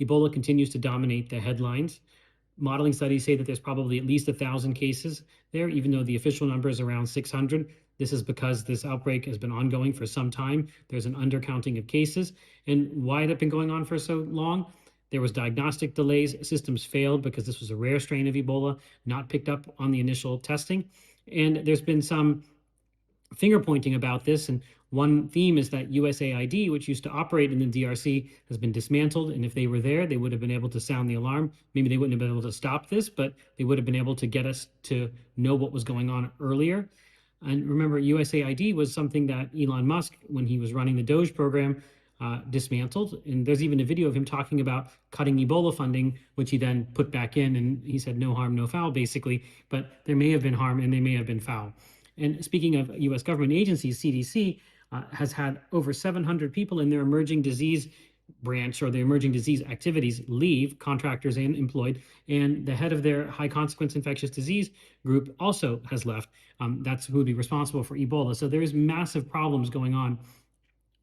Ebola continues to dominate the headlines. Modeling studies say that there's probably at least 1,000 cases there, even though the official number is around 600. This is because this outbreak has been ongoing for some time. There's an undercounting of cases. And why had it been going on for so long? There was diagnostic delays. Systems failed because this was a rare strain of Ebola, not picked up on the initial testing. And there's been some finger pointing about this. And one theme is that USAID, which used to operate in the DRC, has been dismantled. And if they were there, they would have been able to sound the alarm. Maybe they wouldn't have been able to stop this, but they would have been able to get us to know what was going on earlier. And remember, USAID was something that Elon Musk, when he was running the Doge program, dismantled. And there's even a video of him talking about cutting Ebola funding, which he then put back in. And he said, no harm, no foul, basically. But there may have been harm and they may have been foul. And speaking of US government agencies, CDC has had over 700 people in their emerging disease branch or the emerging disease activities leave, contractors and employed. And the head of their high consequence infectious disease group also has left. That's who would be responsible for Ebola. So there is massive problems going on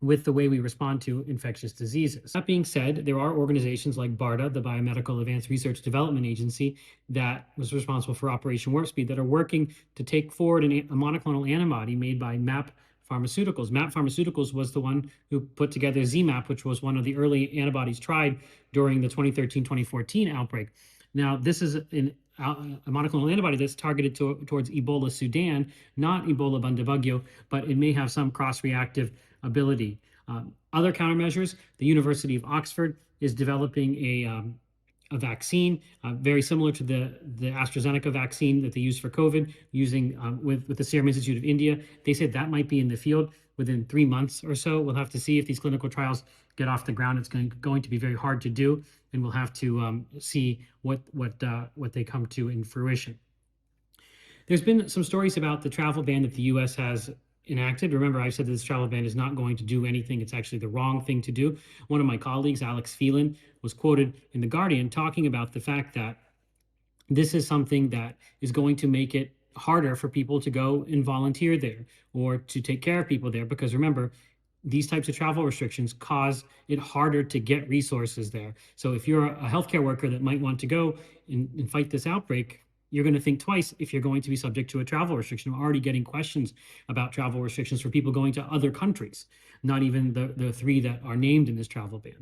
with the way we respond to infectious diseases. That being said, there are organizations like BARDA, the Biomedical Advanced Research Development Agency, that was responsible for Operation Warp Speed, that are working to take forward a monoclonal antibody made by MAP Pharmaceuticals. MAP Pharmaceuticals was the one who put together ZMapp, which was one of the early antibodies tried during the 2013-2014 outbreak. Now, this is a monoclonal antibody that's targeted towards Ebola Sudan, not Ebola Bundibugyo, but it may have some cross-reactive ability. Other countermeasures, the University of Oxford is developing a vaccine very similar to the AstraZeneca vaccine that they use for COVID, using with the Serum Institute of India. They said that might be in the field within 3 months or so. We'll have to see if these clinical trials get off the ground. It's going to be very hard to do, and we'll have to see what they come to in fruition. There's been some stories about the travel ban that the U.S. has enacted. Remember, I said that this travel ban is not going to do anything. It's actually the wrong thing to do. One of my colleagues, Alex Phelan, was quoted in The Guardian talking about the fact that this is something that is going to make it harder for people to go and volunteer there or to take care of people there. Because remember, these types of travel restrictions cause it harder to get resources there. So if you're a healthcare worker that might want to go and fight this outbreak, you're going to think twice if you're going to be subject to a travel restriction. We're already getting questions about travel restrictions for people going to other countries, not even the three that are named in this travel ban.